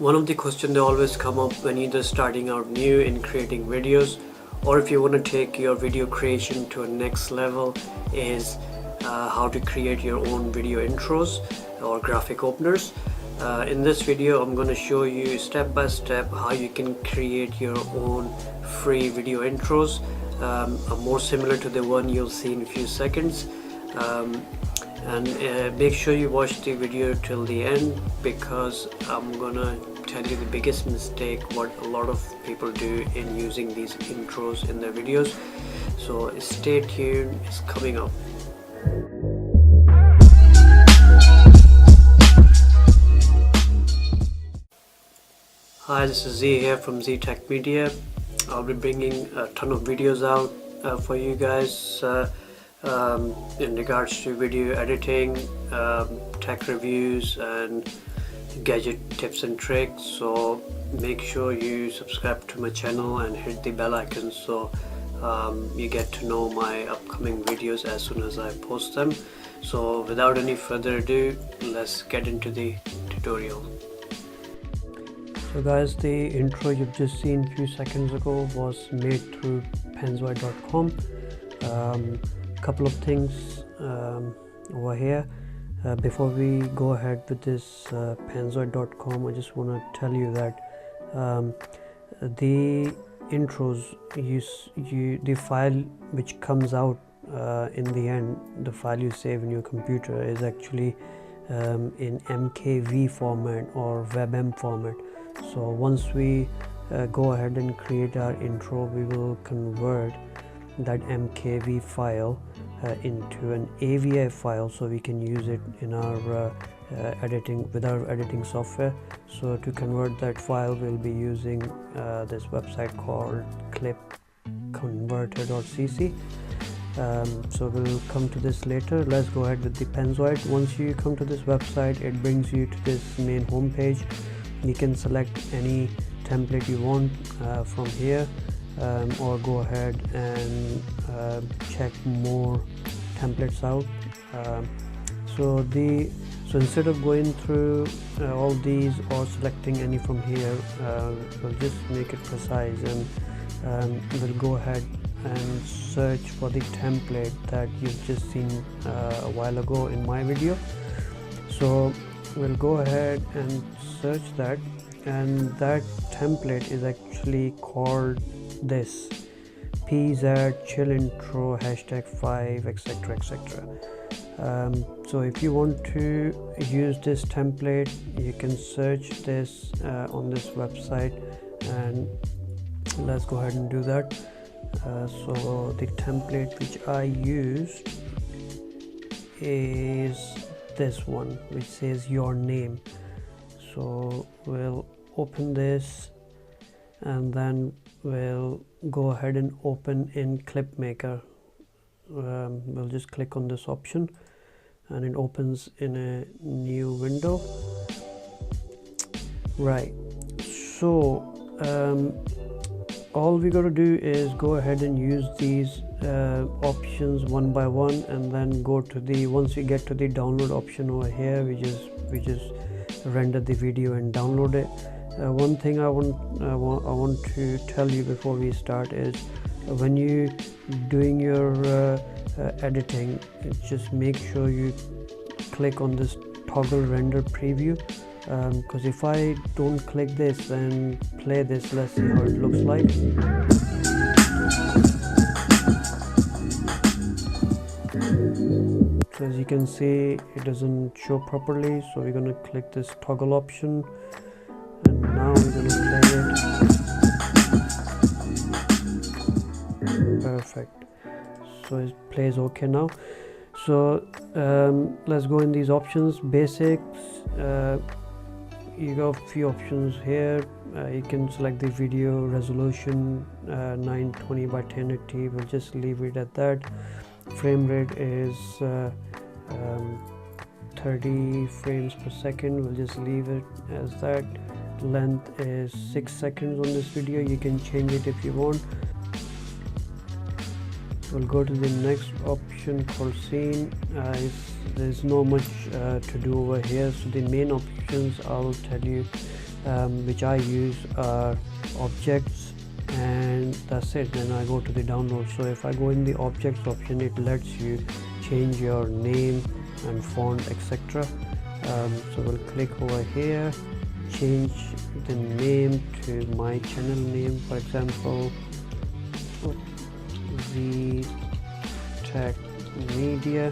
One of the questions that always come up when either starting out new in creating videos or if you want to take your video creation to a next level is how to create your own video intros or graphic openers. In this video I'm going to show you step by step how you can create your own free video intros, more similar to the one you'll see in a few seconds. And make sure you watch the video till the end, because I'm gonna tell you the biggest mistake what a lot of people do in using these intros in their videos. So stay tuned, it's coming up. Hi, this is Z here from Z Tech Media. I'll be bringing a ton of videos out for you guys in regards to video editing, tech reviews and gadget tips and tricks. So make sure you subscribe to my channel and hit the bell icon so you get to know my upcoming videos as soon as I post them. So without any further ado, let's get into the tutorial. So guys, the intro you've just seen a few seconds ago was made through Penzoi.com. Couple of things over here. Before we go ahead with this Penzoi.com, I just want to tell you that the intros, the file which comes out in the end, the file you save in your computer is actually in MKV format or WebM format. So once we go ahead and create our intro, we will convert that MKV file into an AVI file so we can use it in our editing with our editing software. So to convert that file, we'll be using this website called clipconverter.cc. So we'll come to this later. Let's go ahead with the Penzoi. Once you come to this website, it brings you to this main home page. You can select any template you want from here, or go ahead and check more templates out. So instead of going through all these or selecting any from here, we'll just make it precise and we'll go ahead and search for the template that you've just seen a while ago in my video. So we'll go ahead and search that, and that template is actually called this PZ chill intro #5 etc etc. So if you want to use this template, you can search this on this website, and let's go ahead and do that. So the template which I used is this one, which says your name. So we'll open this and then we'll go ahead and open in Clip Maker. We'll just click on this option and it opens in a new window. Right, so all we got to do is go ahead and use these options one by one, and then go to the, once we get to the download option over here, we just render the video and download it. One thing I want to tell you before we start is when you doing your editing, just make sure you click on this toggle render preview, because if I don't click this and play this, let's see how it looks like. So as you can see, it doesn't show properly, so we're going to click this toggle option, and now we're going to play it. Perfect. So it plays okay now. So let's go in these options. Basics, you got a few options here. You can select the video resolution 920 by 1080. We'll just leave it at that. Frame rate is 30 frames per second. We'll just leave it as that. Length is 6 seconds on this video. You can change it if you want. We'll go to the next option called scene. There's no much to do over here, so the main options I'll tell you which I use are objects, and that's it. Then I go to the download. So if I go in the objects option, it lets you change your name and font, etc. So we'll click over here, change the name to my channel name, for example, the Tech Media.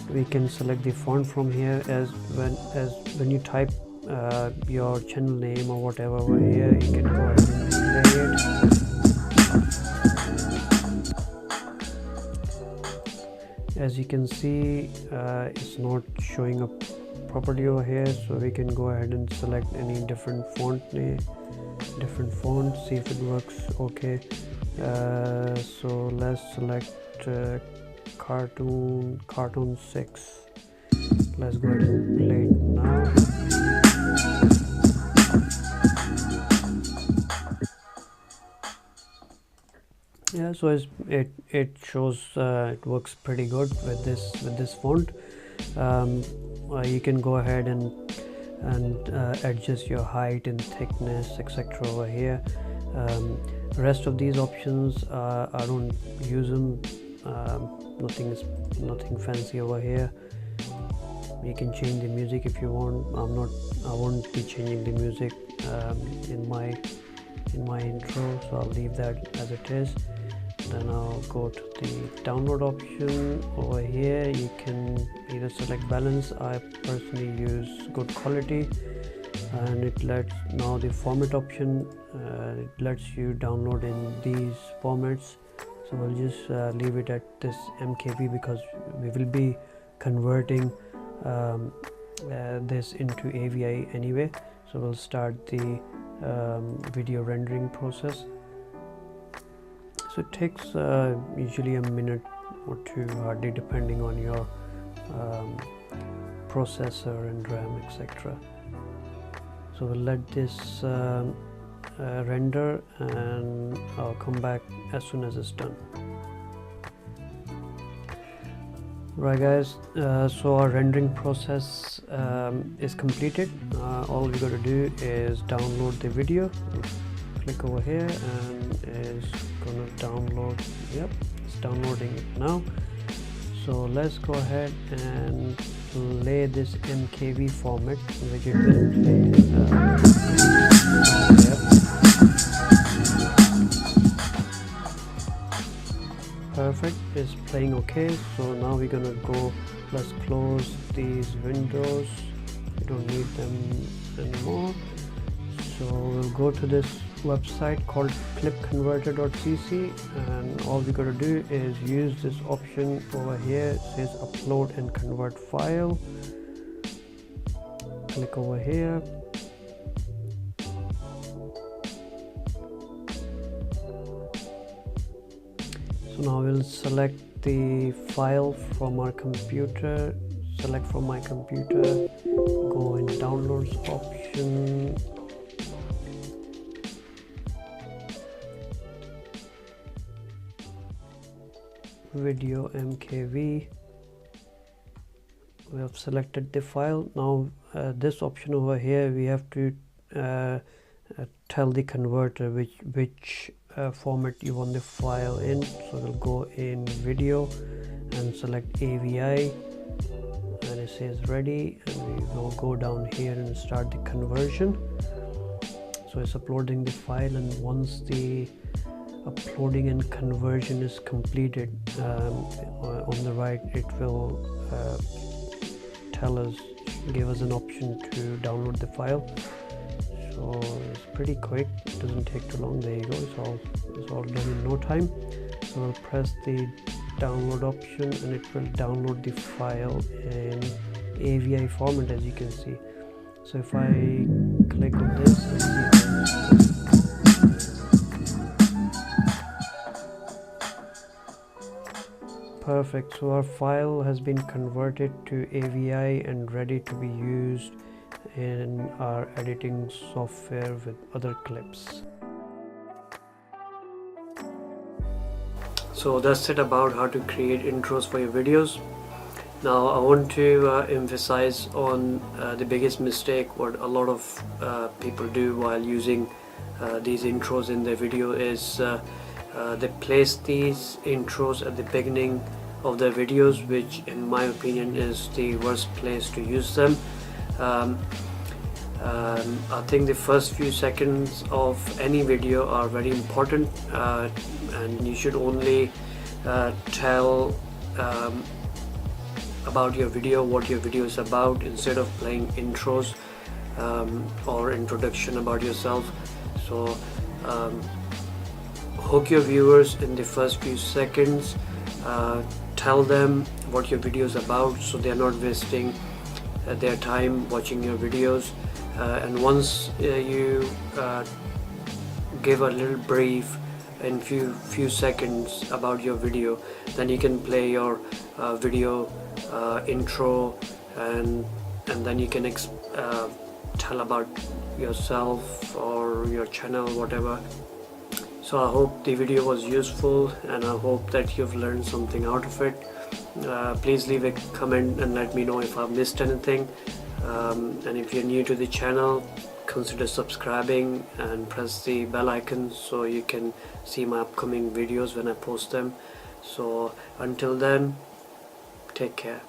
We can select the font from here. As when you type your channel name or whatever over here, you can go ahead and play it. As you can see, it's not showing up properly over here, so we can go ahead and select any different font name, different font, see if it works. Okay, so let's select cartoon 6. Let's go ahead and play it now. Yeah, so it shows it works pretty good with this font. You can go ahead and adjust your height and thickness, etc. over here. Rest of these options I don't use them. Nothing fancy over here. You can change the music if you want. I won't be changing the music in my intro, so I'll leave that as it is. Then I'll go to the download option. Over here you can either select balance. I personally use good quality, and it lets, now the format option, it lets you download in these formats. So we'll just leave it at this MKV because we will be converting this into AVI anyway. So we'll start the video rendering process. So it takes usually a minute or two, hardly, depending on your processor and RAM, etc. So we'll let this render, and I'll come back as soon as it's done. Right guys, so our rendering process is completed. All we got to do is download the video. Click over here and it's gonna download. Yep, it's downloading it now. So let's go ahead and play this MKV format, which it will play. Perfect, it's playing okay. So now we're gonna go, let's close these windows, we don't need them anymore. So we'll go to this website called clipconverter.cc, and all we gotta do is use this option over here. It says upload and convert file. Click over here. So now we'll select the file from our computer, select from my computer, go in downloads option, video MKV. We have selected the file. Now this option over here, we have to tell the converter which format you want the file in. So we'll go in video and select AVI, and it says ready, and we will go down here and start the conversion. So it's uploading the file, and once the uploading and conversion is completed, on the right it will give us an option to download the file. So it's pretty quick, it doesn't take too long. There you go, it's all done in no time. So we'll press the download option and it will download the file in AVI format, as you can see. So if I click on this and see, perfect. So our file has been converted to AVI and ready to be used in our editing software with other clips. So that's it about how to create intros for your videos. Now I want to emphasize on the biggest mistake what a lot of people do while using these intros in their video is they place these intros at the beginning of their videos, which in my opinion is the worst place to use them. I think the first few seconds of any video are very important, and you should only tell about your video, what your video is about, instead of playing intros or introduction about yourself. So hook your viewers in the first few seconds, tell them what your video is about so they are not wasting their time watching your videos, and once you give a little brief in few seconds about your video, then you can play your video intro, and then you can tell about yourself or your channel, whatever. So I hope the video was useful, and I hope that you've learned something out of it. Please leave a comment and let me know if I've missed anything, and if you're new to the channel, consider subscribing and press the bell icon so you can see my upcoming videos when I post them. So until then, take care.